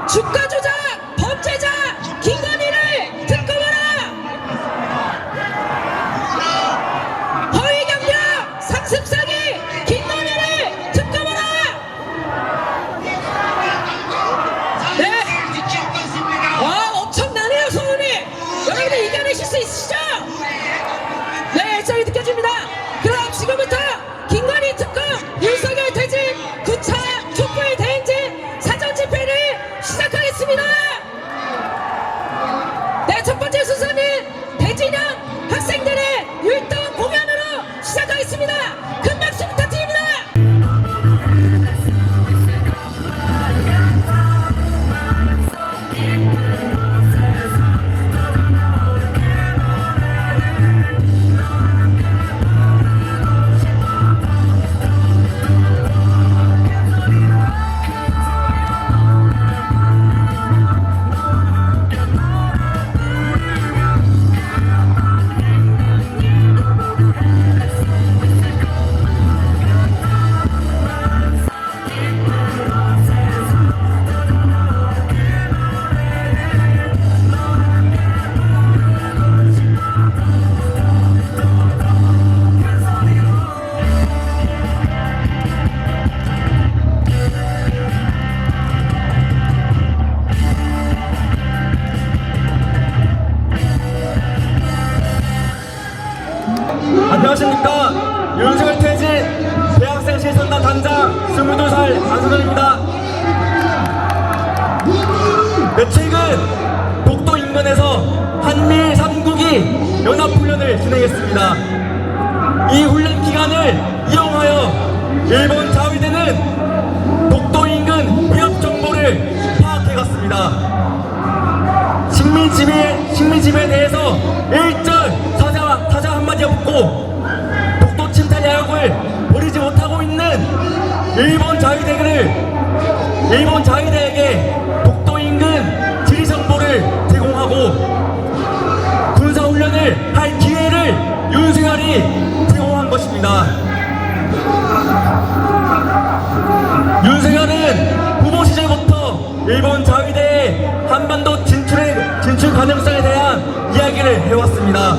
주가 조작 범죄자 김건희를 특검하라. 허위 경력 상습 사기 김건희를 특검하라. 네. 와, 엄청나네요 소문이. 여러분들 이겨내실 수 있으시죠? 네, 일성이 느껴집니다. 그럼 지금부터 김건희 특검 윤석열 퇴진 9차 촛불 대행진 사전 집회를 시작하겠습니다. 네, 첫 번째 순서는 대진형 학생들의 율동 공연으로 시작하겠습니다. 큰 박수 부탁드립니다. 안녕하십니까. 윤석열 퇴진 대학생 실천단 단장 22살 안선원입니다. 최근 독도 인근에서 한미일 3국이 연합훈련을 진행했습니다. 이 훈련 기간을 이용하여 일본 자위대는 독도 인근 위협 정보를 파악해갔습니다. 식민지배에 대해서 일절 사자 한마디 없고 독도 침탈 야욕을 버리지 못하고 있는 일본 자위대에게 독도 인근 지리 정보를 제공하고 군사훈련을 할 기회를 윤석열이 제공한 것입니다. 윤석열은 후보 시절부터 일본 자위대의 한반도 진출 가능성에 대한 이야기를 해왔습니다.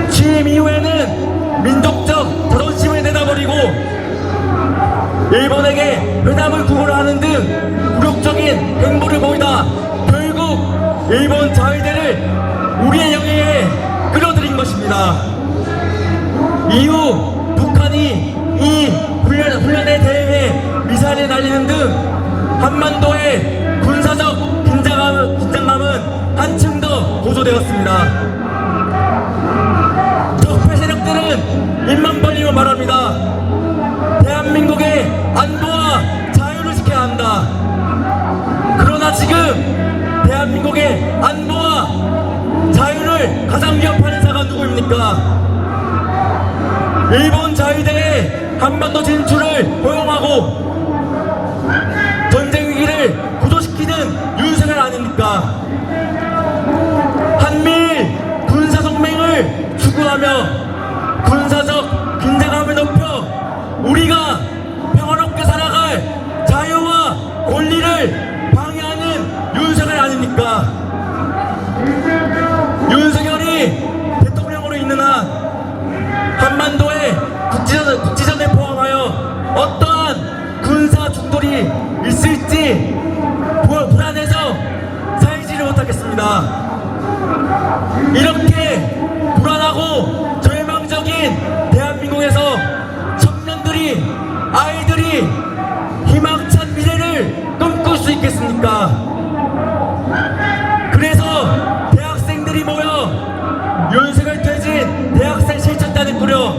취임 이후에는 민족적 자존심을 내다버리고 일본에게 회담을 구걸하는 등 굴욕적인 행보를 보이다 결국 일본 자위대를 우리의 영해에 끌어들인 것입니다. 이후 북한이 이 훈련에 대해 미사일을 날리는 등 한반도의 군사적 긴장감은 한층 더 고조되었습니다. 적폐 세력들은 입만 벌리며 말합니다. 대한민국의 안보와 자유를 지켜야 한다. 그러나 지금 대한민국의 안보와 자유를 가장 위협하는 자가 누구입니까? 일본 자위대의 한반도 진출을 허용하고 전쟁 위기를 고조시키는 윤석열 아닙니까? 한미일 군사동맹을 추구하며 군사적 긴장감을 높여 우리가 평화롭게 살아갈 자유와 권리를 방해하는 윤석열 아닙니까? 윤석열이 대통령으로 있는 한 한반도의 국지전을 포함하여 어떠한 군사 충돌이 있을지 불안해서 살지를 못하겠습니다. 이렇게 불안하고 절망적인 대한민국에서 청년들이, 아이들이 희망찬 미래를 꿈꿀 수 있겠습니까? 그래서 대학생들이 모여 윤석열 퇴진 대학생 실천단을 꾸려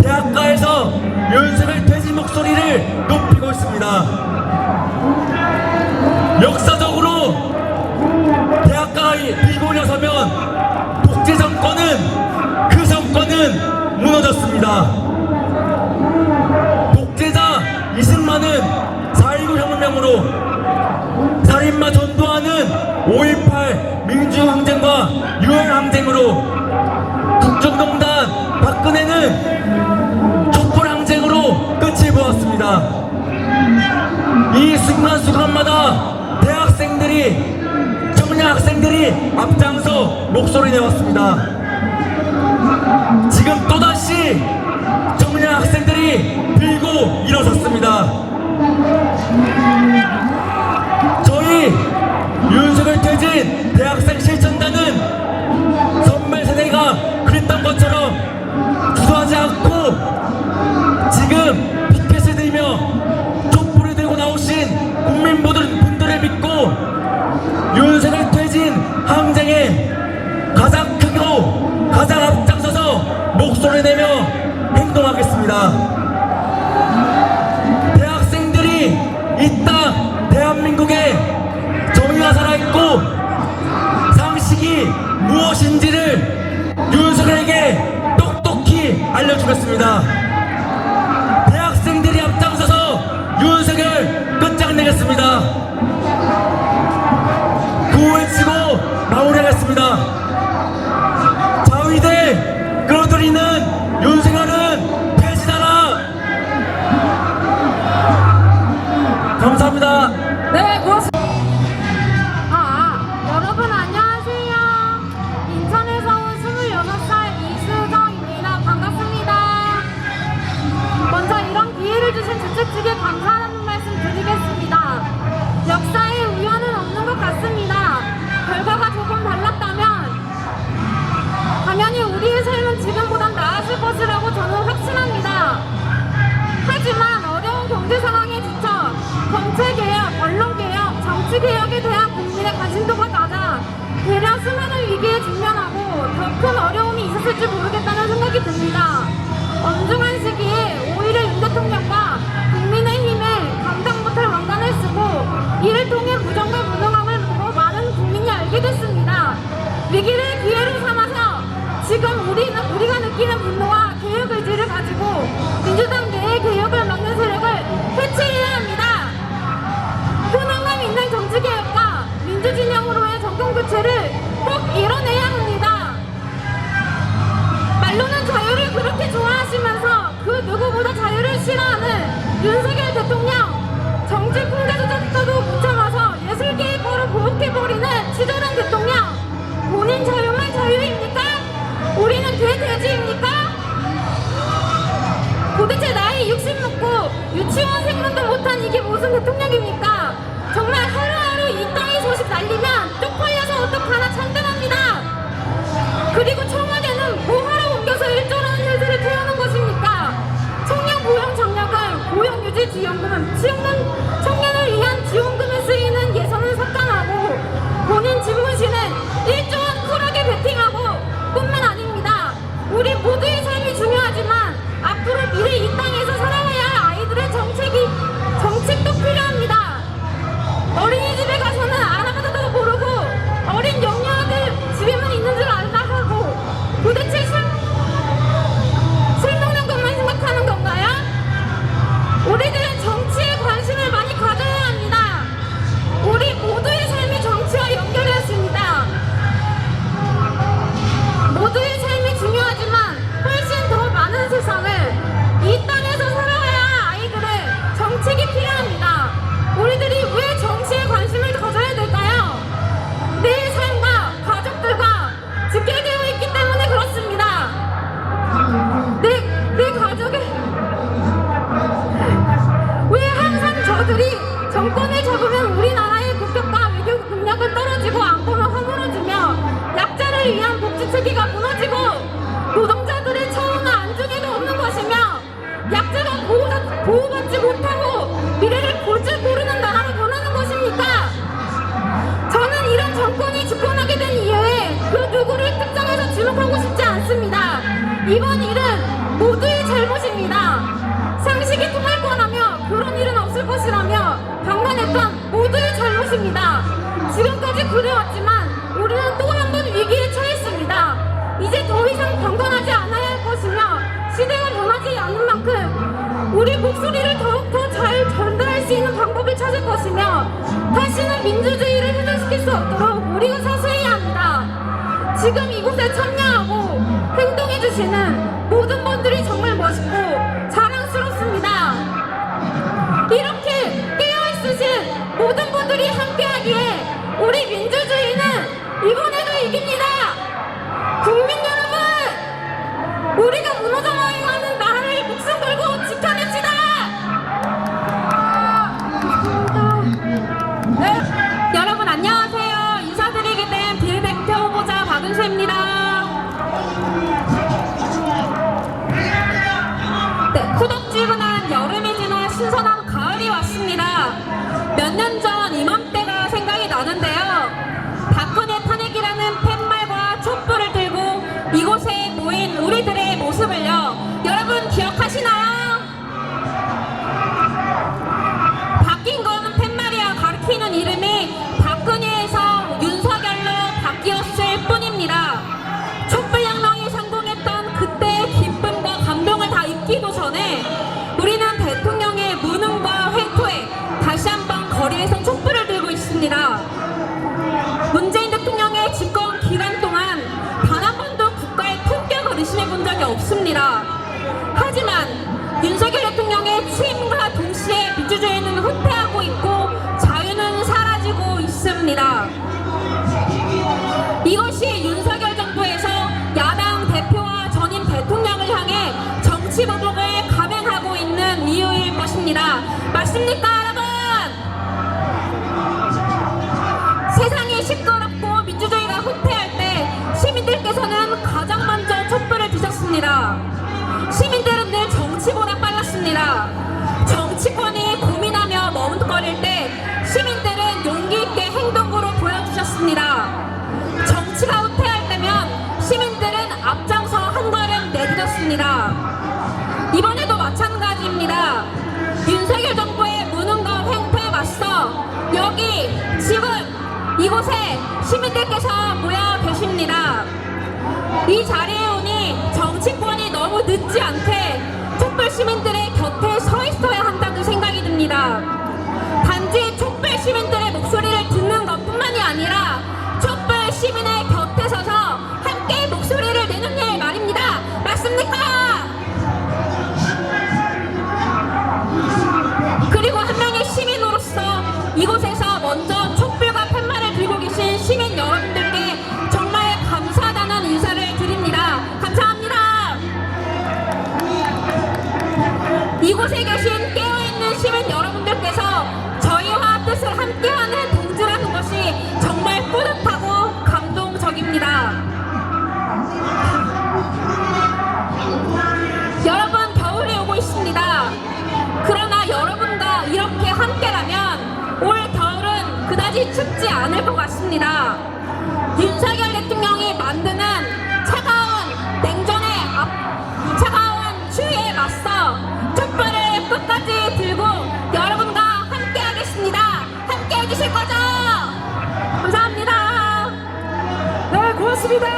대학가에서 윤석열 퇴진 목소리를 높이고 있습니다. 역사적으로 대학가가 들고 일어서면 독재 정권은 그 정권은 무너졌습니다. 독재자 이승만은 4.19 혁명으로, 살인마 전두환은 5.18 민주항쟁과 6.18항쟁으로, 국정농단 박근혜는 촛불항쟁으로 끝을 보았습니다. 이 순간순간마다 대학생들이, 청년 학생들이 앞장서 목소리 내왔습니다. 지금 또다시 청년 학생들이 들고 일어섰습니다. 저희 윤석열 퇴진 대학생 실천단은 선배 세대가 그랬던 것처럼 주저하지 않고 지금 피켓을 들며 촛불을 들고 나오신 국민분들을 믿고 윤석열 퇴진 항쟁에 가장 크고 가장 앞장서서 목소리 내며 행동하겠습니다. 대학생들이 이 땅 대한민국에 정의가 살아있고 상식이 무엇인지를 윤석열에게 똑똑히 알려주겠습니다. 대학생들이 앞장서서 윤석열 끝장내겠습니다. 구호외치고 마무리하겠습니다. 자위대 끌어들이는 윤석열은 폐지하라. 감사합니다. 네, 고맙습니다. 여러분 안녕하세요. 인천에서 온 26살 이수정입니다. 반갑습니다. 먼저 이런 기회를 주신 주최 측에 감사하다는 말씀 드리겠습니다. 역사에 우연은 없는 것 같습니다. 결과가 조금 달랐다면 당연히 우리의 삶은 지금보단 나았을 것이라고 저는 확신합니다. 하지만 어려운 경제 상황에 지쳐 정책개혁, 언론개혁, 정치개혁에 대한 국민의 관심도가 낮아 대량 수많은 위기에 직면하고 더 큰 어려움이 있었을지 모르겠다는 생각이 듭니다. 엄중한 시기에 5.11 윤 대통령과 국민의힘에 감당 못할 왕관을 쓰고 이를 통해 부정과 무능함을 보고 많은 국민이 알게 됐습니다. 위기를 기회로 삼아서 지금 우리가 느끼는 분노와 개혁 의지를 가지고 민주당 내의 개혁을 막는 세력을 해체해야 합니다. 효능감 있는 정치개혁과 민주진영으로의 정권교체를 꼭 이뤄내야 합니다. 말로는 자유를 그렇게 좋아하시면서 그 누구보다 자유를 싫어하는 윤석열 대통령, 정치 풍자조차도 못 참아서 예술계의 거로 보복해버리는 치졸한 대통령, 본인 자유만 자유입니까? 우리는 돼지입니까? 도대체 나이 60 먹고 유치원 생문도 못한 이게 무슨 대통령입니까? 정말 하루하루 이 땅의 소식 날리면 쪽팔려서 어떡하나 참담합니다. 그리고 청와대는 뭐하러 옮겨서 1조라는 혈세를 태우는 것입니까? 청년 고용 장려금, 고용유지 지원금, 청년을 위한 지원금에 쓰이는 예산은 삭감하고 본인 집무실은 1조 원 쿨하게 베팅하고 뿐만 아닙니다. 우리 모두의 삶이 중요하지만 앞으로 미래 이 땅에서 살아가야 할 아이들의 정책도 필요합니다. 어린이집에 가서는 알아봐도 모르고 어린 영유아들 집에만 있는 줄 알아가고 도대체 술 먹는 것만 생각하는 건가요? 우리들은 정치에 관심을 많이 가져야 합니다. 우리 모두의 삶이 정치와 연결되었습니다. 모두의 삶이 중요하지만 훨씬 더 많은 세상을 이 땅에서 살아가야 할 아이들의 정책이 필요합니다. 우리들이 왜 정치에 관심을 가져야 될까요? 내 삶과 가족들과 직결되어 있기 때문에 그렇습니다. 내 가족의 왜 항상 저들이 정권을 잡으면 우리나라의 국격과 외교 국력은 떨어지고 안보는 허물어지며 약자를 위한 복지체계가 무너지고 노동자들의 처우나 안중에도 없는 것이며 약자가 보호받지 못하고 미래를 볼 줄 모르는 나라로 변하는 것입니까? 저는 이런 정권이 집권하게 된 이유에 그 누구를 특정해서 지목하고 싶지 않습니다. 이번 일은 모두의 잘못입니다. 상식이 통할 거라며 그런 일은 없을 것이라며 방관했던 모두의 잘못입니다. 지금까지 그래왔지만 우리는 또 한 번 위기에 처했습니다. 이제 더 이상 방관하지 않아야 할 것이며 시대가 변하지 않는 만큼 우리 목소리를 더욱더 잘 전달할 수 있는 방법을 찾을 것이며 다시는 민주주의를 회전시킬 수 없도록 우리가 사수해야 합니다. 지금 이곳에 참여하고 행동해주시는 모든 분들이 정말 멋있고 자랑스럽습니다. 이렇게 깨어있으신 모든 분들이 함께 함께하기에 우리 민주주의는 이번에도 이깁니다. 국민 여러분, 우리가 무너져가는 나라를 목숨 걸고 지켜냅시다. 네, 여러분 안녕하세요. 인사드리게 된 비례대표 후보자 박은수입니다. 네, 후덥지근한 여름이 지나 신선한 가을이 왔습니다. 몇 년 전 이맘때가 생각이 나는데요. 박근혜 탄핵이라는 팻말과 촛불을 들고 이곳에 모인 우리들의 모습을요. 여러분 기억하시나요? 바뀐 건 팻말이야 가리키는 이름이 박근혜에서 윤석열로 바뀌었을 뿐입니다. 촛불혁명이 성공했던 그때의 기쁨과 감동을 다 잊기도 전에 우리는 대통령의 무능과 회토에 다시 한번 거리에서 촛불을 들고 있습니다. 문재인 대통령의 집권 기간 동안 단 한 번도 국가의 품격을 의심해 본 적이 없습니다. 하지만 윤석열 대통령의 취임과 동시에 민주주의는 후퇴하고 있고 자유는 사라지고 있습니다. 이것이 윤석열 정부에서 야당 대표와 전임 대통령을 향해 정치 보복을 감행하고 있는 이유일 것입니다. 맞습니까, 여러분? 세상이 시끄럽고 민주주의가 후퇴할 때 시민들께서는 가장 먼저 촛불을 드셨습니다. 시민들은 늘 정치보다 빨랐습니다. 정치권이 고민하며 머뭇거릴 때 시민들은 용기 있게 행동으로 보여주셨습니다. 정치가 후퇴할 때면 시민들은 앞장서 한 걸음 내딛었습니다. 이번에도 마찬가지입니다. 윤석열 정부의 무능과 횡포에 맞서 여기 지금 이곳에 시민들께서 모여 계십니다. 이 자리에 오니 정치권이 너무 늦지 않게 촛불 시민들의 곁에 서 있어야 한다는 생각이 듭니다. 단지 촛불 시민들의 목소리를 듣는 것뿐만이 아니라 촛불 시민의 곁에 서서 함께 목소리를 내는 일 말입니다. 맞습니까? 그리고 한 명의 시민으로서 이곳에서 먼저 촛불과 팻말을 들고 계신 시민 여러분들께 정말 감사하다는 인사를 드립니다. 감사합니다. 이곳에 계신 깨어있는 시민 여러분들께서 저희와 뜻을 함께하는 동지라는 것이 정말 뿌듯하고 감동적입니다. 여러분, 겨울이 오고 있습니다. 그러나 여러분과 이렇게 함께라면 올 겨울은 그다지 춥지 않을 것 같습니다. 윤석열 대통령이 만드는 차가운 추위에 맞서 촛불을 끝까지 들고 여러분과 함께 하겠습니다. 함께 해주실 거죠? 감사합니다. 네, 고맙습니다.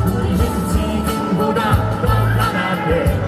우리는 지금보다 더 강하게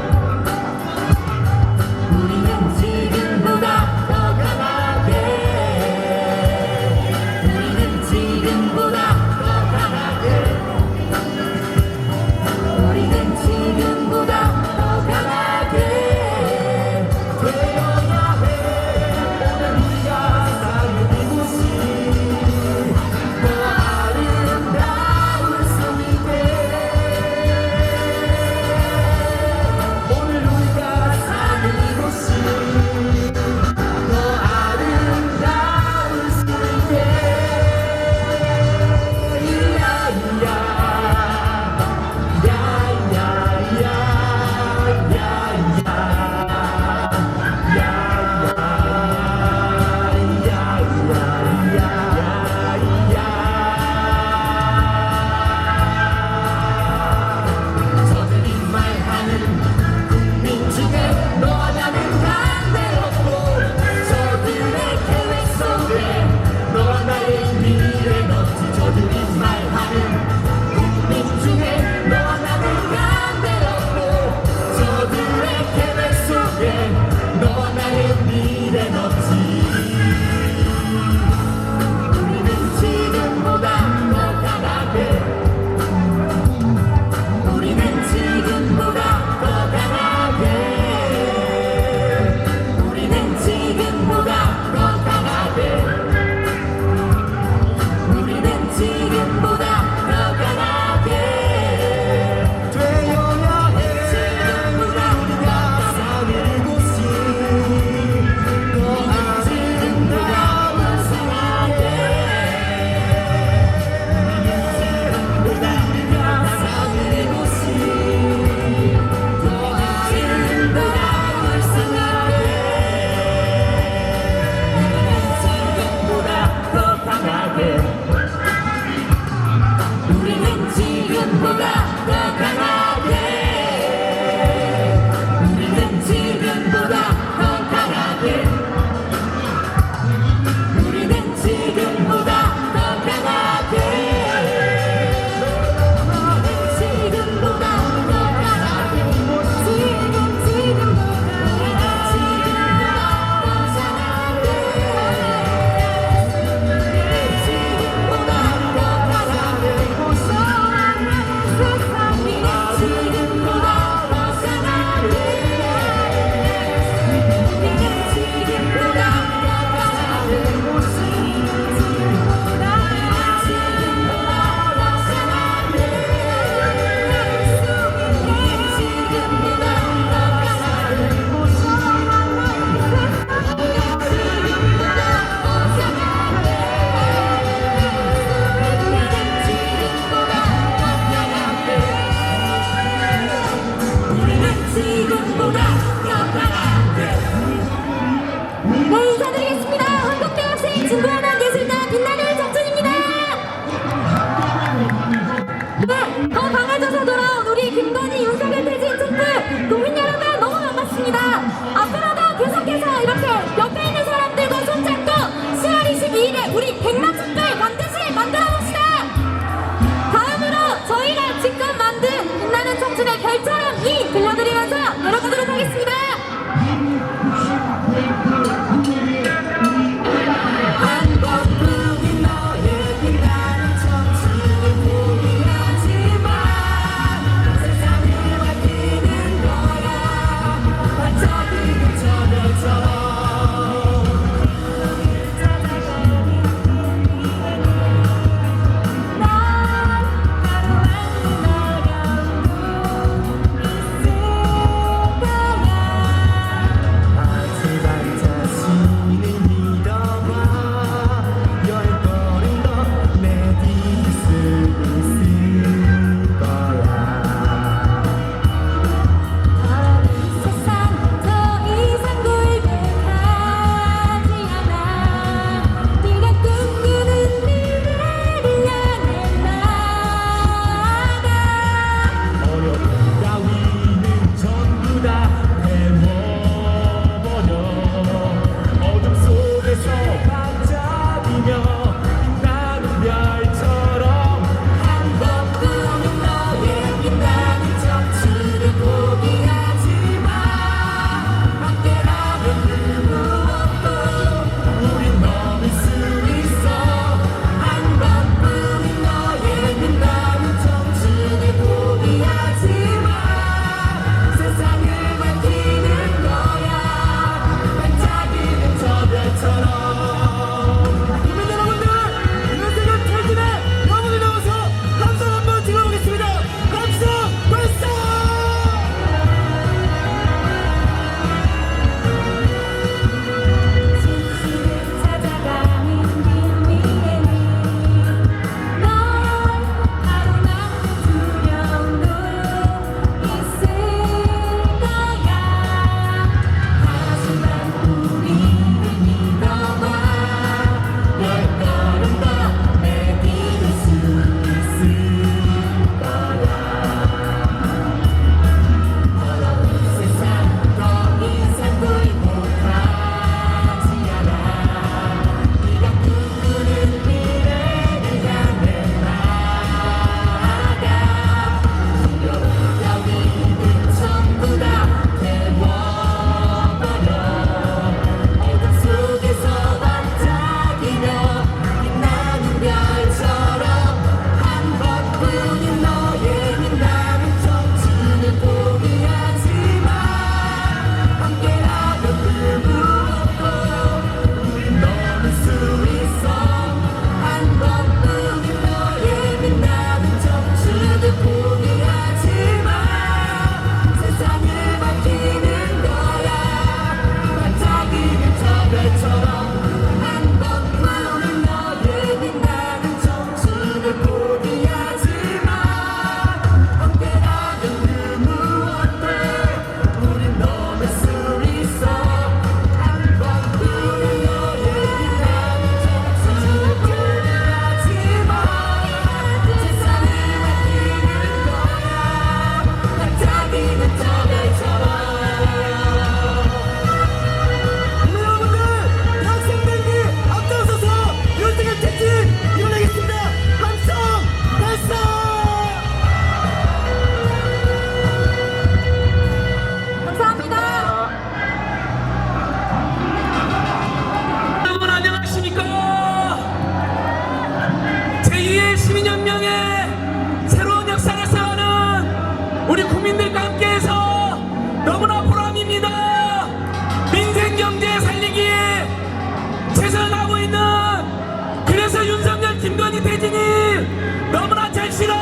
대진이 너무나 절실한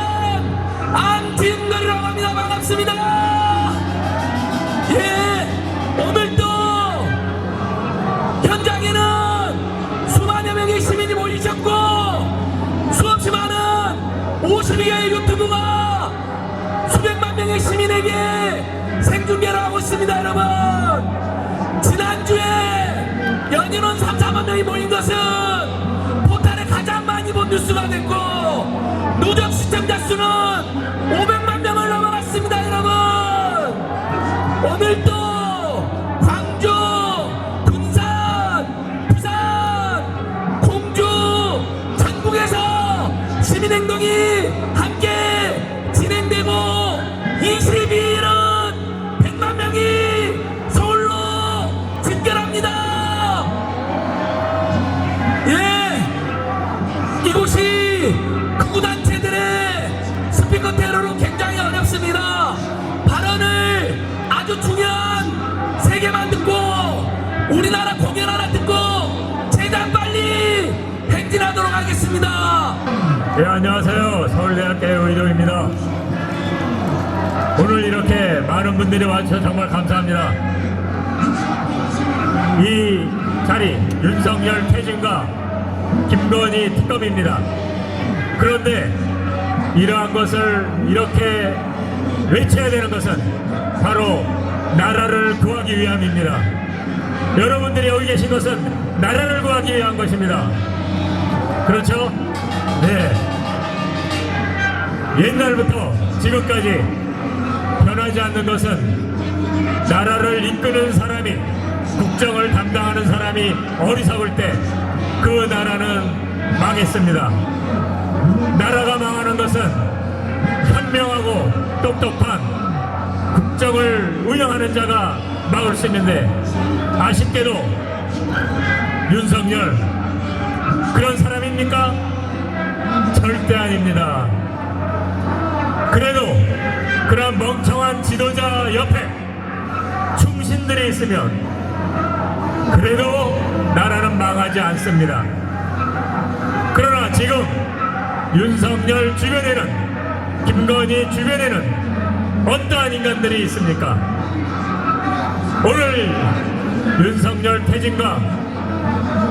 안진걸이라고 합니다. 반갑습니다. 예, 오늘도 현장에는 수만여 명의 시민이 모이셨고 수없이 많은 52개의 유튜브가 수백만 명의 시민에게 생중계를 하고 있습니다. 여러분, 지난주에 연인원 3, 4만 명이 모인 것은 포탈에 가장 많이 본 뉴스가 됐고 누적 시청자 수는 500만 명을 넘어갔습니다. 여러분, 오늘도 광주, 군산, 부산, 공주, 전국에서 시민행동이 함께 진행되고 22일은 100만 명이 서울로 집결합니다. 예, 이곳이 극우 단체들의 스피커 테러로 굉장히 어렵습니다. 발언을 아주 중요한 3개만 듣고 우리나라 공연 하나 듣고 재단 빨리 행진하도록 하겠습니다. 네, 안녕하세요. 서울대학교 의동입니다. 오늘 이렇게 많은 분들이 와주셔서 정말 감사합니다. 이 자리 윤석열 퇴진과 김건희 특검입니다. 그런데 이러한 것을 이렇게 외쳐야 되는 것은 바로 나라를 구하기 위함입니다. 여러분들이 여기 계신 것은 나라를 구하기 위한 것입니다. 그렇죠? 네. 옛날부터 지금까지 변하지 않는 것은 나라를 이끄는 사람이, 국정을 담당하는 사람이 어리석을 때 그 나라는 망했습니다. 나라가 망하는 것은 현명하고 똑똑한 국정을 운영하는 자가 막을 수 있는데 아쉽게도 윤석열 그런 사람입니까? 절대 아닙니다. 그래도 그런 멍청한 지도자 옆에 충신들이 있으면 그래도 나라는 망하지 않습니다. 그러나 지금 윤석열 주변에는, 김건희 주변에는 어떠한 인간들이 있습니까? 오늘 윤석열 퇴진과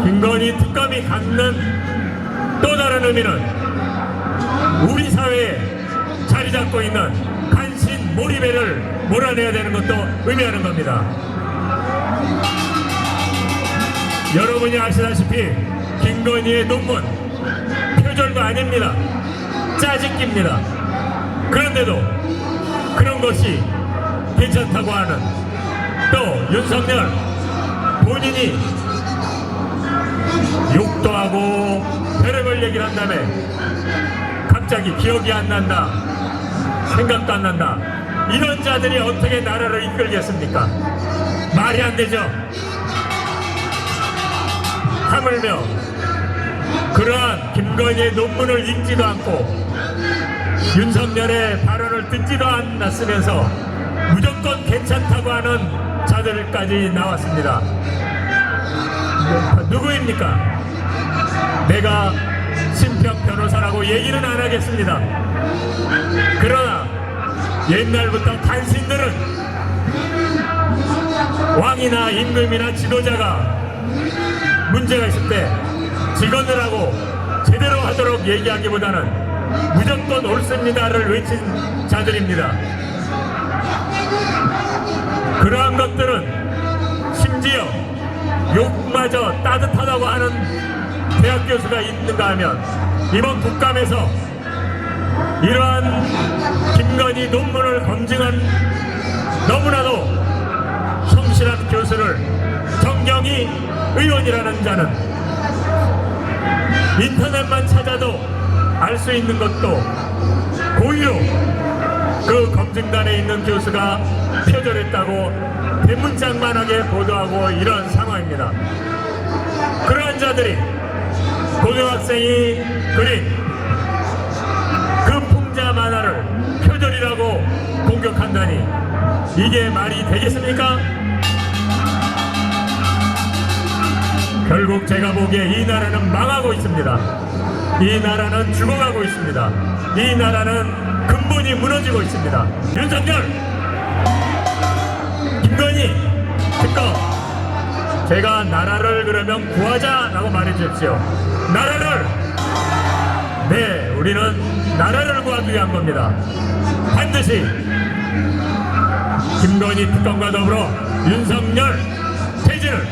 김건희 특검이 갖는 또 다른 의미는 우리 사회에 자리 잡고 있는 간신 몰입애를 몰아내야 되는 것도 의미하는 겁니다. 여러분이 아시다시피 김건희의 논문 표절도 아닙니다. 짜집기입니다. 그런데도 그런 것이 괜찮다고 하는, 또 윤석열 본인이 욕도 하고 별의별 얘기를 한 다음에 갑자기 기억이 안 난다, 생각도 안 난다, 이런 자들이 어떻게 나라를 이끌겠습니까? 말이 안 되죠. 하물며 그러한 김건희의 논문을 읽지도 않고 윤석열의 발언을 듣지도 않았으면서 무조건 괜찮다고 하는 자들까지 나왔습니다. 누구입니까? 내가 심평 변호사라고 얘기는 안 하겠습니다. 그러나 옛날부터 간신들은 왕이나 임금이나 지도자가 문제가 있을 때 직원을 하고 제대로 하도록 얘기하기보다는 무조건 옳습니다를 외친 자들입니다. 그러한 것들은 심지어 욕마저 따뜻하다고 하는 대학 교수가 있는가 하면 이번 국감에서 이러한 김건희 논문을 검증한 너무나도 성실한 교수를 정경희 의원이라는 자는 인터넷만 찾아도 알 수 있는 것도 고의로 그 검증단에 있는 교수가 표절했다고 대문짝만하게 보도하고 이런 상황입니다. 그러한 자들이 고등학생이 그린 그 풍자 만화를 표절이라고 공격한다니 이게 말이 되겠습니까? 결국 제가 보기에 이 나라는 망하고 있습니다. 이 나라는 죽어가고 있습니다. 이 나라는 근본이 무너지고 있습니다. 윤석열, 김건희 특검, 제가 나라를 그러면 구하자라고 말해주십시오. 나라를, 네, 우리는 나라를 구하기 위한 겁니다. 반드시 김건희 특검과 더불어 윤석열 퇴진을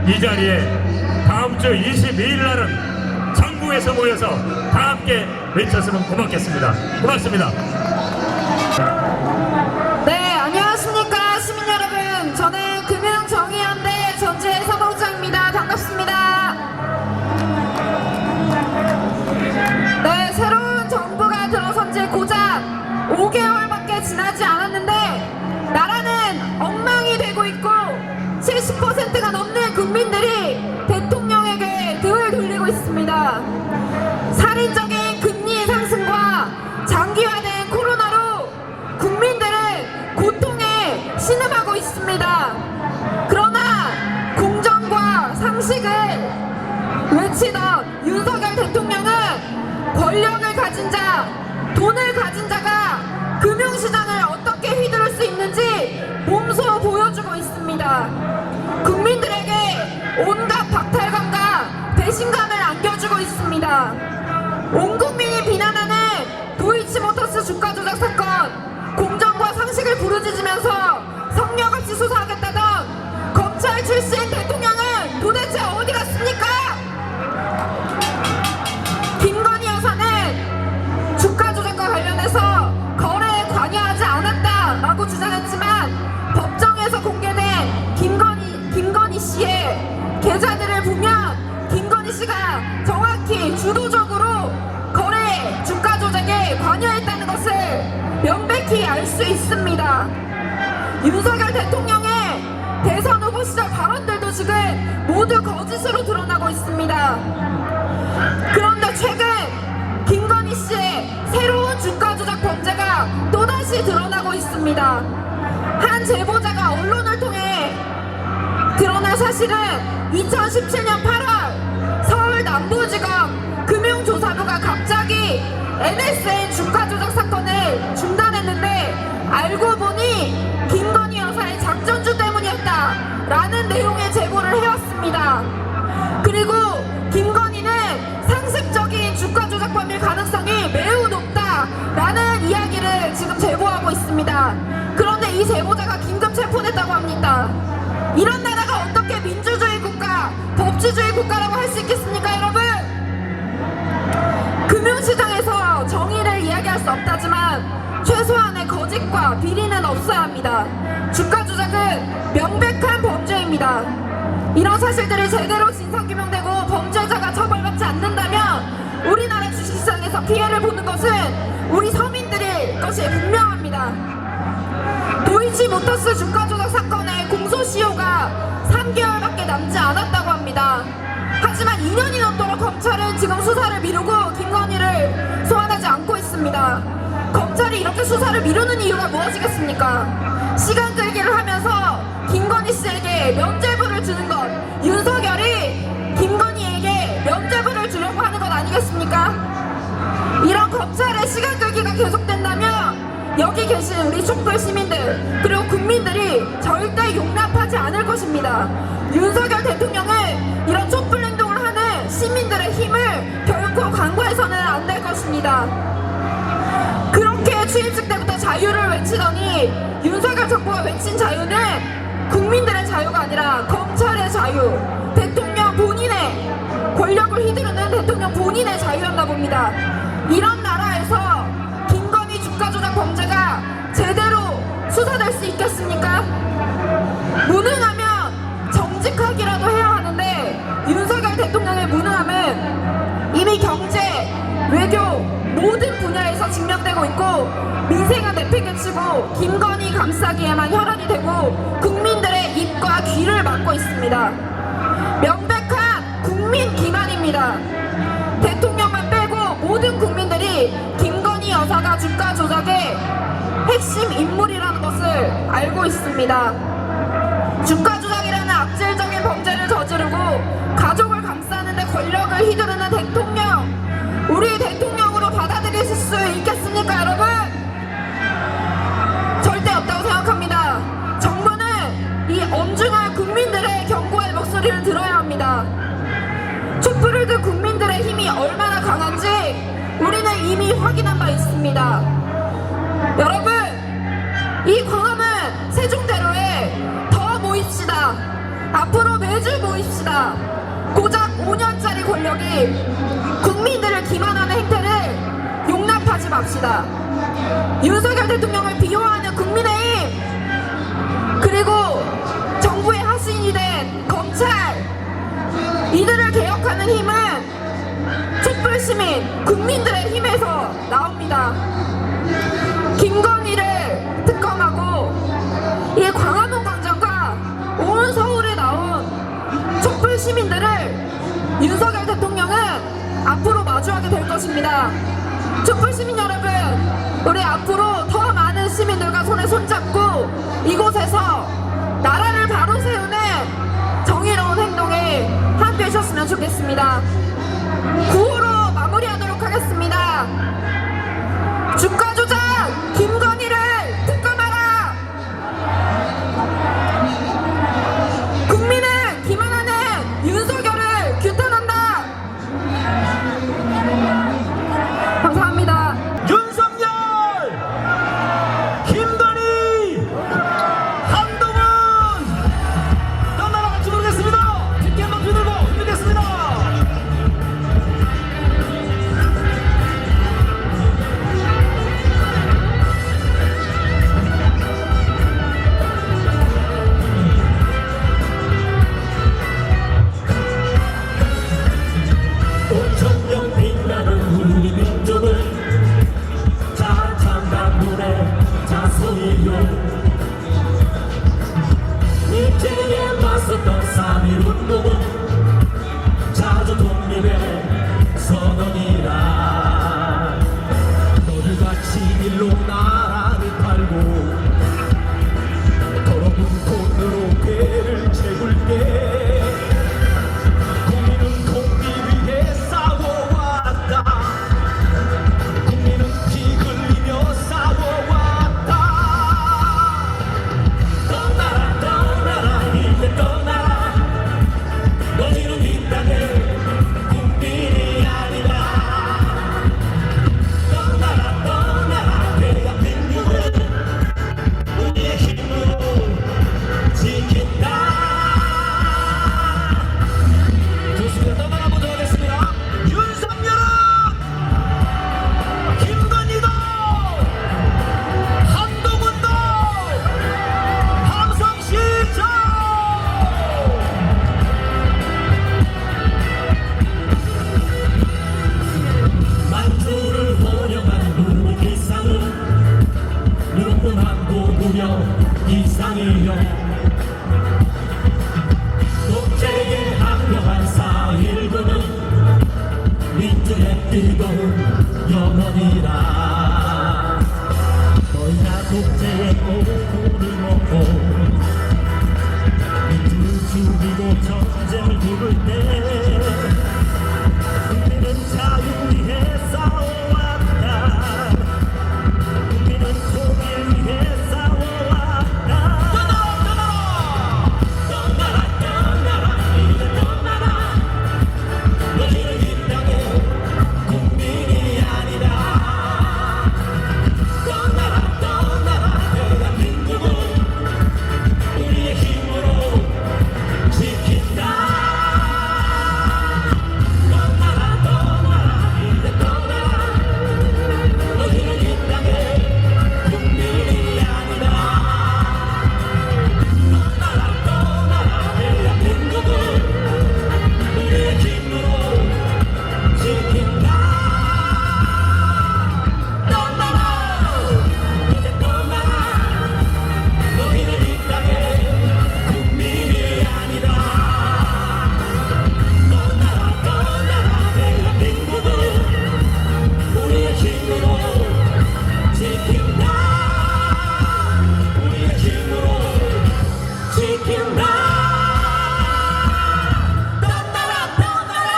이 자리에 다음 주 22일 날은 전국에서 모여서 다 함께 외쳤으면 고맙겠습니다. 고맙습니다. 네, 안녕하십니까 시민 여러분. 저는 금융정의연대 전체 사무국장입니다. 반갑습니다. 네, 새로운 정부가 들어선 지 고작 5개월밖에 지나지 않았는데 나라는 엉망이 되고 있고 70%가 넘는 국민들이 대통령에게 등을 돌리고 있습니다. 살인적인 금리 상승과 장기화된 코로나로 국민들은 고통에 신음하고 있습니다. 그러나 공정과 상식을 외치던 윤석열 대통령은 권력을 가진 자, 돈을 가진 자가 금융시장을 어떻게 휘두를 수 있는지 몸소 보여주고 있습니다. 국민들에게 온갖 박탈감과 배신감을 안겨주고 있습니다. 온 국민이 비난하는 도이치모터스 주가 조작 사건, 공정과 상식을 부르짖으면서 성역 없이 수사하겠다던 검찰 출신 대통령은 도대체 어디 갔습니까? 김건희 여사는 주가 조작과 관련해서 거래에 관여하지 않았다라고 주장했지만 법정에서 공개된 김건희 씨의 계좌들을 보면 김건희 씨가 정확히 주도적으로 거래 주가 조작에 관여했다는 것을 명백히 알 수 있습니다. 윤석열 대통령의 대선 후보 시절 발언들도 지금 모두 거짓으로 드러나고 있습니다. 그런데 최근 김건희 씨의 새로운 주가 조작 범죄가 또다시 드러나고 있습니다. 한 제보자가 언론을 통해 드러난 사실은 2017년 8월 서울 남부지검 금융조사부가 갑자기 NSN 주가 조작 사건을 중단했는데 알고 보니 김건희 여사의 작전주 때문이었다라는 내용의 제보를 해왔습니다. 그리고 김건희는 상습적인 주가 조작 범일 가능성이 매우 높다라는 이야기를 지금 제보하고 있습니다. 그런데 이 제보자가 긴급 체포됐다고 합니다. 이런 나라가 어떻게 민주주의 국가, 법치주의 국가라고 할 수 있겠습니까, 여러분? 금융시장에서 정의를 이야기할 수 없다지만 최소한의 거짓과 비리는 없어야 합니다. 주가 조작은 명백한 범죄입니다. 이런 사실들이 제대로 진상규명되고 범죄자가 처벌받지 않는다면 우리나라 주식시장에서 피해를 보는 것은 우리 서민들일 것이 분명합니다. 도이치모터스 주가 조작 사건의 공소시효가 3개월밖에 남지 않았다고 합니다. 하지만 2년이 넘도록 검찰은 지금 수사를 미루고 김건희를 소환하지 않고 있습니다. 검찰이 이렇게 수사를 미루는 이유가 무엇이겠습니까? 시간 끌기를 하면서 김건희 씨에게 면죄부를 주는 것, 윤석열이 김건희에게 면죄부를 주려고 하는 것 아니겠습니까? 이런 검찰의 시간 끌기가 계속된다면 여기 계신 우리 촛불 시민들 그리고 국민들이 절대 용납하지 않을 것입니다. 윤석열 대통령은 이런 촛불 행동을 하는 시민들의 힘을 결코 간과해서는 안 될 것입니다. 그렇게 취임식 때부터 자유를 외치더니 윤석열 정부가 외친 자유는 국민들의 자유가 아니라 검찰의 자유, 대통령 본인의 권력을 휘두르는 대통령 본인의 자유였나 봅니다. 이런 나라에서 김건희 주가 조작 범죄가 제대로 수사될 수 있겠습니까? 무능하면 정직하기라도 해야 하는데 윤석열 대통령의 무능함은 이미 경제, 외교 모든 분야에서 증명되고 있고 민생은 내팽개치고 김건희 감싸기에만 혈안이 되고 국민들의 입과 귀를 막고 있습니다. 명백한 국민 기만입니다. 대통령만 빼고 모든 국민들이 김건희 여사가 주가 조작의 핵심 인물이라는 것을 알고 있습니다. 주가 조작이라는 악질적인 범죄를 저지르고 가족을 감싸는데 권력을 휘두르는 대통령, 겁니다. 촛불을 든 국민들의 힘이 얼마나 강한지 우리는 이미 확인한 바 있습니다. 여러분, 이 광화문 세종대로에 더 모입시다. 앞으로 매주 모입시다. 고작 5년짜리 권력이 국민들을 기만하는 행태를 용납하지 맙시다. 윤석열 대통령을 비호하는 국민의힘, 그리고 정부의 하수인이 된 검찰, 이들을 개혁하는 힘은 촛불시민, 국민들의 힘에서 나옵니다. 김건희를 특검하고 이 광화문 광장과 온 서울에 나온 촛불 시민들을 윤석열 대통령은 앞으로 마주하게 될 것입니다. 촛불 시민 여러분, 우리 앞으로 더 많은 시민들과 손에 손잡고 이곳에서 나라를 바로 세우는 정의로운 행동에 함께 해주셨으면 좋겠습니다. 구호로 마무리하도록 하겠습니다. 주가 조작 김건희를 특검하라. 국민을 기만하는 윤석열을 규탄한다. 감사합니다. 윤석열, 김건희, 한동훈 떠나라 같이 부르겠습니다. 듣기 한번 들고 부르겠습니다. 오천년 빛나는 우리 민족을 자창단 노래 자소이요 일제에 맞섰던 3.1 운동은 자주 독립의 선언이라 너를 같이 일로 나라를 팔고 더러운 돈으로 배를 채울게 국민은 독립을 위해 싸워왔다. 국민은 피 흘리며 싸워왔다. 떠나라 떠나라 이제 떠나라. 너희는 이 땅의 국민이 아니다. 떠나라 떠나라 대한민국은 우리의 힘으로 지킨다. 좋습니다. 떠나가보도록 하겠습니다. 윤석열은 김건희도 한동훈도 함성시청 만주를 호령한 우리 기상은 눈물한 고구려 이상이요 독재에 합력한 4.19는 민주의 뜨거운 영혼이라 너희가 독재의 오후를 먹고 민주를 죽이고 전쟁을 부를 때 국민은 자유 위해 싸워왔다. 국민은 통일 위해 싸워왔다. 떠나라 떠나라 이제 떠나라. 너희는 이 땅의 국민이 아니다. 떠나라 떠나라 대한민국은 우리의 힘으로 지킨다. 떠나라 떠나라 이제 떠나라. 너희는 이 땅의 국민이 아니다. 떠나라 떠나라 대한민국은 우리의 힘으로 지킨다. 떠나라 이제 떠나라. 너희는 이 땅의 국민이 아니다. 떠나라 떠나라 대한민국은 우리의 힘으로 지킨다. 우리의 힘으로 지킨다. 떠나라 떠나라.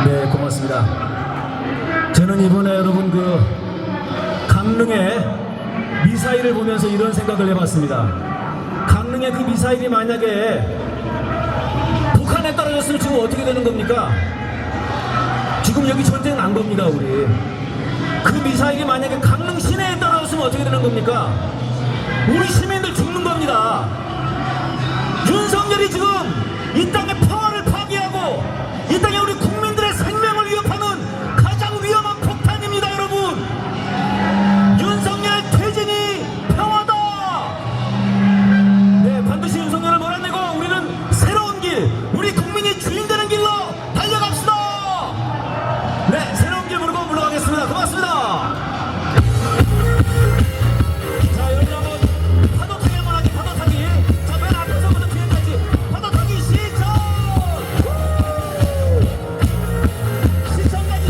네, 고맙습니다. 저는 이번에 여러분 강릉에 미사일을 보면서 이런 생각을 해봤습니다. 강릉 가능해. 그 미사일이 만약에 북한에 떨어졌으면 지금 어떻게 되는 겁니까? 지금 여기 전쟁 난 겁니다, 우리. 그 미사일이 만약에 강릉 시내에 떨어졌으면 어떻게 되는 겁니까? 우리 시민들 죽는 겁니다. 윤석열이 지금 이 땅의 평화를 파괴하고 이 땅에 우리 국민들의 생명을 위협하는 가장 위험한 폭탄입니다, 여러분. 윤석열 퇴진이 평화다. 네, 반드시 윤석열을 몰아내고 우리는 새로운 길, 우리 국민이 주인 되는 길로 달려갑시다. 네, 새로운 길 모르고 물러가겠습니다. 고맙습니다. 자, 여러분 한번 파도 타기 한번 하기, 파도 타기. 자, 맨 앞에서부터 뒤에까지 파도 타기 시청! 시청까지!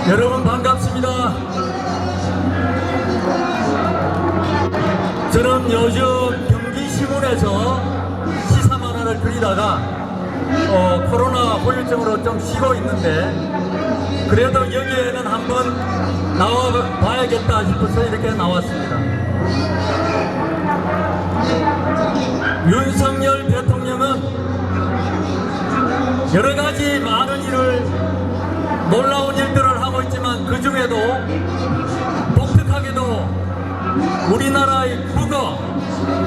여러분 반갑습니다. 저는 요즘 경기시군에서 시사 만화를 그리다가 코로나 후유증으로 좀 쉬고 있는데 그래도 여기에는 한번 나와봐야겠다 싶어서 이렇게 나왔습니다. 윤석열 대통령은 여러 가지 많은 일을 놀라운 일들을 하고 있지만 그 중에도 독특하게도 우리나라의 국어,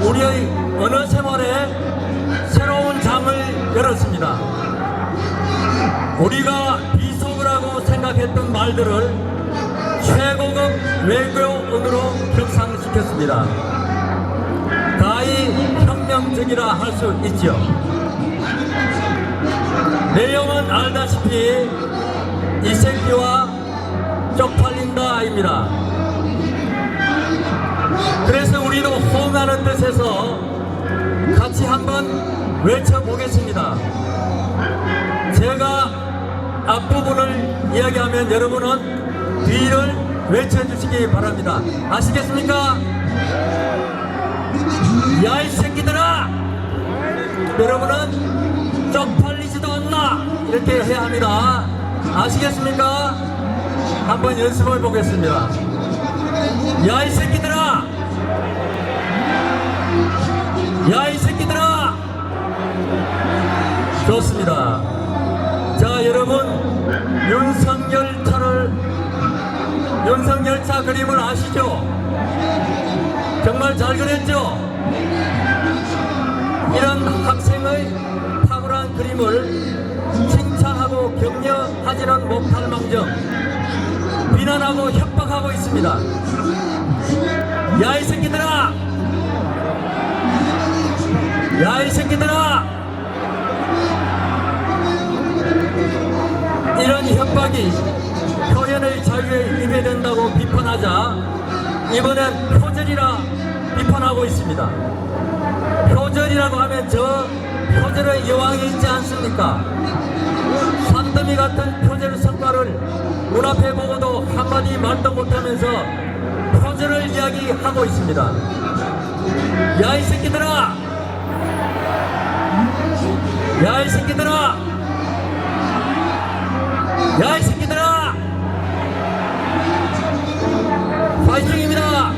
우리의 언어 생활에 새로운 장을 열었습니다. 우리가 비속어라고 생각했던 말들을 최고급 외교언어로 격상시켰습니다. 가히 혁명적이라 할 수 있죠. 내용은 알다시피 이 새끼와 쪽팔린다입니다. 그래서 우리도 호응하는 뜻에서 같이 한번 외쳐보겠습니다. 제가 앞부분을 이야기하면 여러분은 뒤를 외쳐주시기 바랍니다. 아시겠습니까? 야 이 새끼들아! 여러분은 쪽팔리지도 않나? 이렇게 해야 합니다. 아시겠습니까? 한번 연습해 보겠습니다. 야 이 새끼들아! 야 이 새끼들아! 좋습니다. 자, 여러분, 윤석열차 그림을 아시죠? 정말 잘 그렸죠? 이런 학생의 탁월한 그림을 칭찬하고 격려하지는 못할 망정 비난하고 협박하고 있습니다. 야 이 새끼들아! 야 이 새끼들아! 이런 협박이 표현의 자유에 위배된다고 비판하자 이번엔 표절이라 비판하고 있습니다. 표절이라고 하면 저 표절의 여왕이 있지 않습니까? 산더미 같은 표절 성과를 눈앞에 보고도 한마디 말도 못하면서 표절을 이야기하고 있습니다. 야 이 새끼들아! 야 이 새끼들아! 야 이 새끼들아! 파이팅입니다!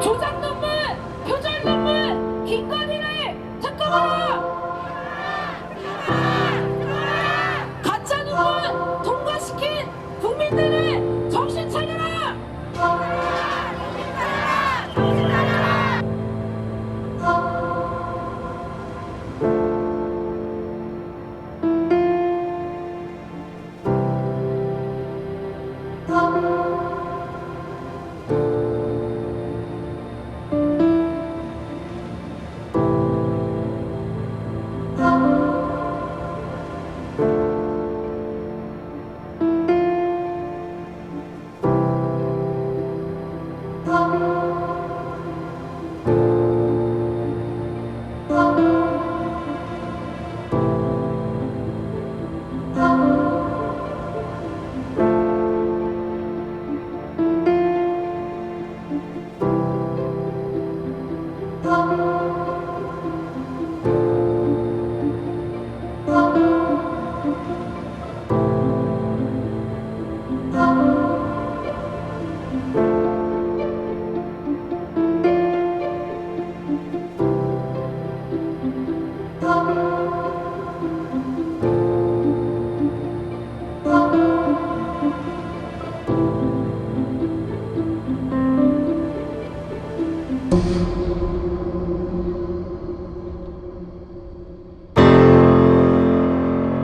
조작 논문, 표절 논문, 기권위를 특검하라! 가짜 논문 통과시킨 국민들을 정신 차려라!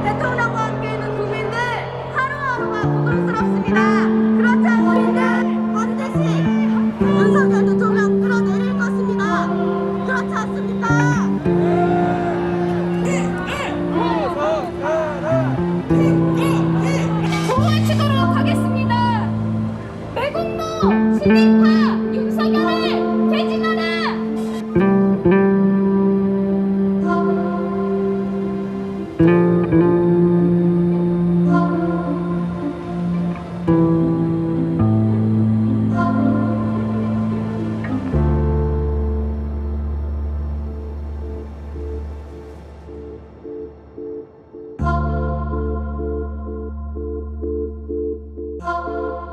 대통령과 함께 있는 국민들 하루하루가 고통스럽습니다. 그렇지 않습니까? 반드시 윤석열 대통령 끌어내릴 것입니다. 그렇지 않습니까? 보호해주도록 하겠습니다. 매국노 진입파 윤석열을 퇴진하라. Oh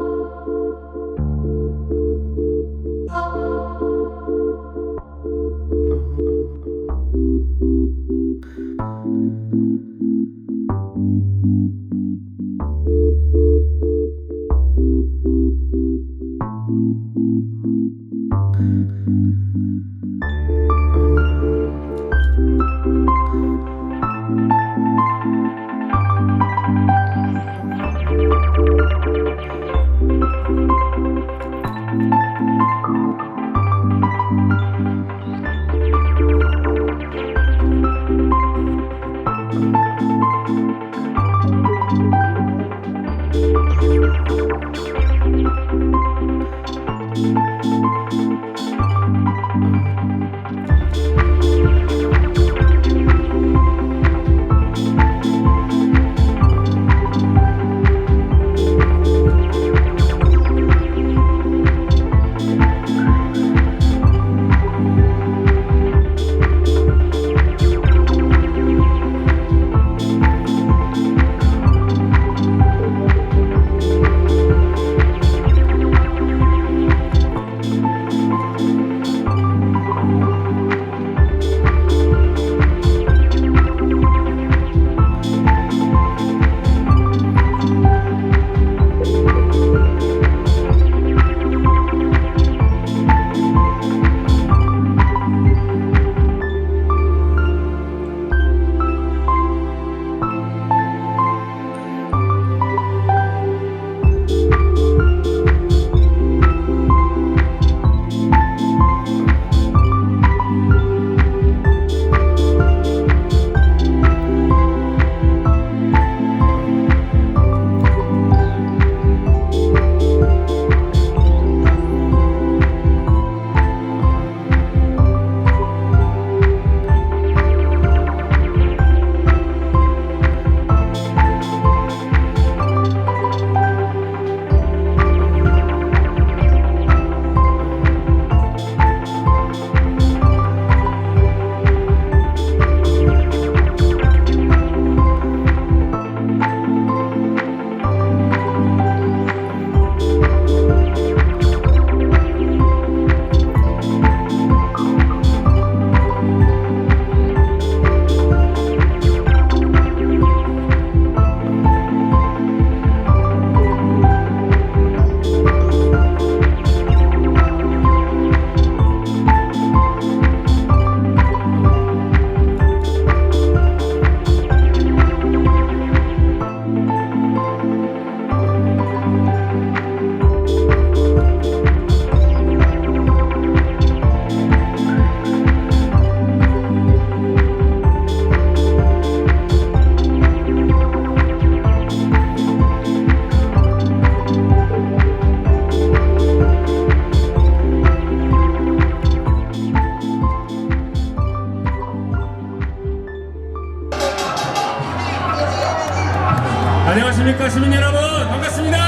안녕하십니까 시민 여러분, 반갑습니다.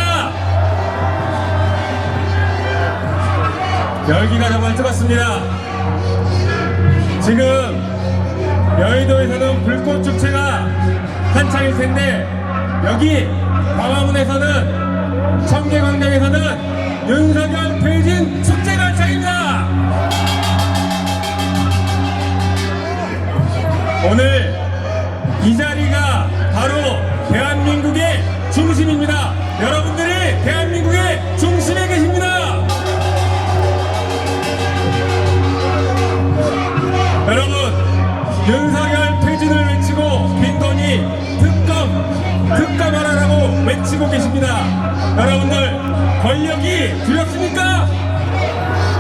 열기가 정말 뜨겁습니다. 지금 여의도에서는 불꽃 축제가 한창일 텐데 여기 광화문에서는 청계광장에서는 윤석열 퇴진 축제가 한창입니다. 오늘 이 자리가 바로 대한민국의 중심입니다. 여러분들이 대한민국의 중심에 계십니다. 여러분, 윤석열 퇴진을 외치고 김건희 특검하라라고 외치고 계십니다. 여러분들, 권력이 두렵습니까?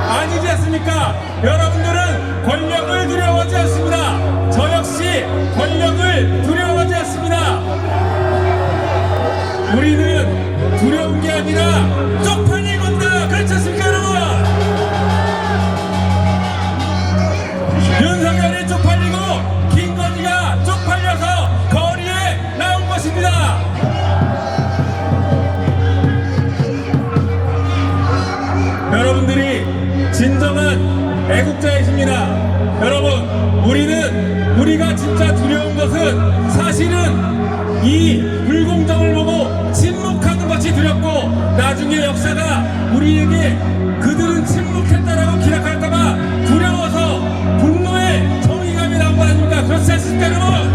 아니지 않습니까? 여러분들은 권력을 두려워하지 않습니다. 저 역시 권력을 두려워하지 않습니다. 우리는 두려운 게 아니라 쪽팔릴 건다. 그렇지 않습니까, 여러분? 윤석열이 쪽팔리고 김건희가 쪽팔려서 거리에 나온 것입니다. 여러분들이 진정한 애국자이십니다. 여러분, 우리가 진짜 두려운 것은 사실은 이 불공정을 보고 침묵하는 것이 두렵고 나중에 역사가 우리에게 그들은 침묵했다라고 기록할까봐 두려워서 분노의 정의감이 나온 거 아닙니까? 그렇지 않습니까, 여러분?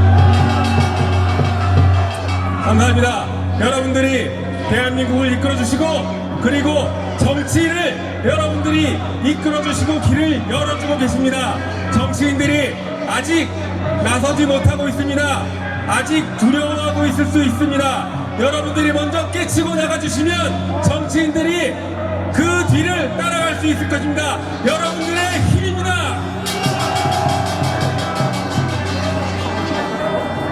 감사합니다. 여러분들이 대한민국을 이끌어주시고 그리고 정치를 여러분들이 이끌어주시고 길을 열어주고 계십니다. 정치인들이 아직 나서지 못하고 있습니다. 아직 두려워하고 있을 수 있습니다. 여러분들이 먼저 깨치고 나가주시면 정치인들이 그 뒤를 따라갈 수 있을 것입니다. 여러분들의 힘입니다.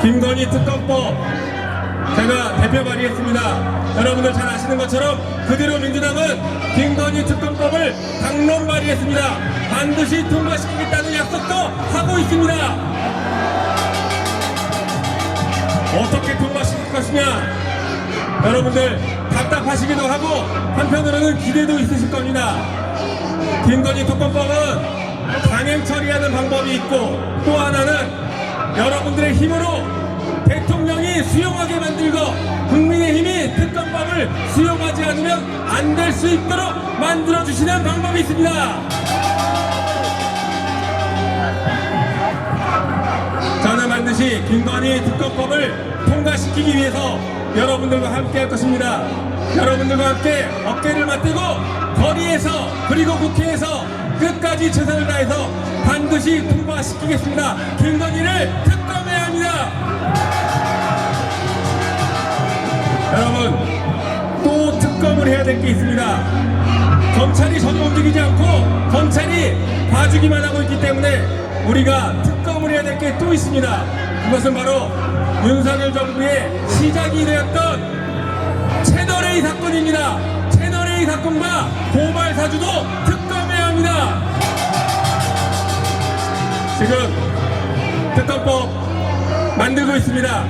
김건희 특검법 제가 대표 발의했습니다. 여러분들 잘 아시는 것처럼 그대로 민주당은 김건희 특검법을 당론 발의했습니다. 반드시 통과시키겠다는 약속도 하고 있습니다. 어떻게 통과시킬 것이냐, 여러분들 답답하시기도 하고 한편으로는 기대도 있으실 겁니다. 김건희 특검법은 강행 처리하는 방법이 있고, 또 하나는 여러분들의 힘으로 대통령이 수용하게 만들고 국민의힘이 특검법을 수용하지 않으면 안 될 수 있도록 만들어주시는 방법이 있습니다. 저는 반드시 김건희 특검법을 통과시키기 위해서 여러분들과 함께 할 것입니다. 여러분들과 함께 어깨를 맞대고 거리에서 그리고 국회에서 끝까지 최선을 다해서 반드시 통과시키겠습니다. 김건희를 특검해야 합니다. 여러분, 또 특검을 해야 될 게 있습니다. 검찰이 전혀 움직이지 않고 검찰이 봐주기만 하고 있기 때문에 우리가 특검을 해야 될 게 또 있습니다. 그것은 바로 윤석열 정부의 시작이 되었던 채널A 사건입니다. 채널A 사건과 고발 사주도 특검해야 합니다. 지금 특검법 만들고 있습니다.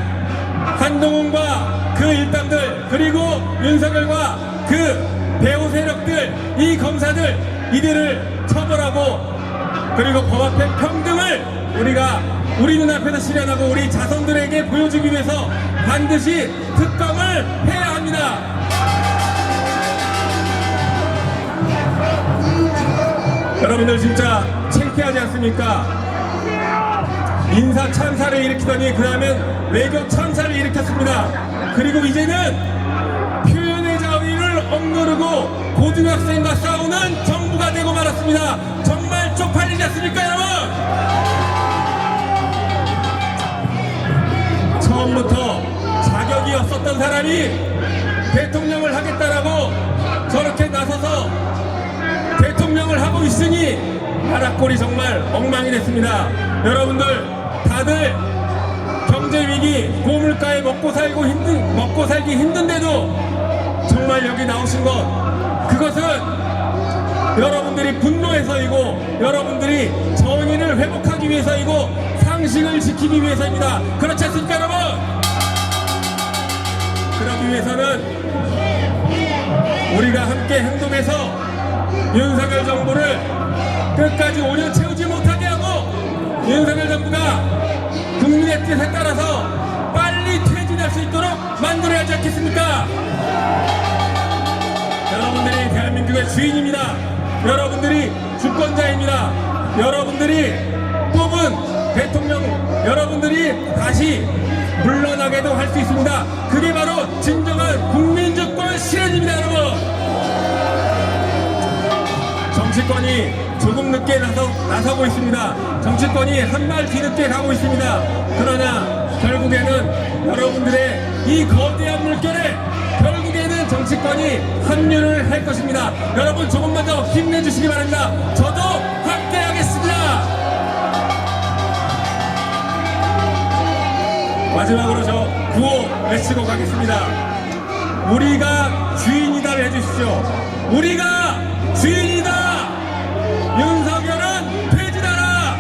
한동훈과 그 일당들, 그리고 윤석열과 그 배후 세력들, 이 검사들, 이들을 처벌하고 그리고 법 앞에 평등을 우리 눈앞에서 실현하고 우리 자손들에게 보여주기 위해서 반드시 특검을 해야 합니다. 여러분들 진짜 창피하지 않습니까? 인사 참사를 일으키더니 그 다음엔 외교 참사를 일으켰습니다. 그리고 이제는 표현의 자유를 억누르고 고등학생과 싸우는 정부가 되고 말았습니다. 정말 쪽팔리지 않습니까, 여러분? 처음부터 자격이 없었던 사람이 대통령을 하겠다라고 저렇게 나서서 대통령을 하고 있으니 나라꼴이 정말 엉망이 됐습니다. 여러분들 다들 경제위기, 고물가에 먹고 살기 힘든데도 정말 여기 나오신 것, 그것은 여러분들이 분노해서이고 여러분들이 정의를 회복하기 위해서이고 상식을 지키기 위해서입니다. 그렇지 않습니까, 여러분? 그러기 위해서는 우리가 함께 행동해서 윤석열 정부를 끝까지 5년 채우지 못하게 하고 윤석열 정부가 국민의 뜻에 따라서 빨리 퇴진할 수 있도록 만들어야 하지 않겠습니까? 여러분들이 대한민국의 주인입니다. 여러분들이 주권자입니다. 여러분들이 뽑은 대통령, 여러분들이 다시 물러나게도 할 수 있습니다. 그게 바로 진정한 국민주권 실현입니다, 여러분. 정치권이 조금 늦게 나서고 있습니다. 정치권이 한 발 뒤늦게 가고 있습니다. 그러나 결국에는 여러분들의 이 거대한 물결에 결국에는 정치권이 합류를 할 것입니다. 여러분 조금만 더 힘내주시기 바랍니다. 저도 함께 하겠습니다. 마지막으로 저 구호 외치고 가겠습니다. 우리가 주인이다를 해주십시오. 우리가 주인이다. 윤석열은 퇴진하라.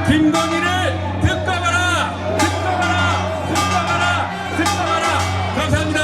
김건희를 특검하라. 특검하라. 특검하라. 특검하라. 감사합니다.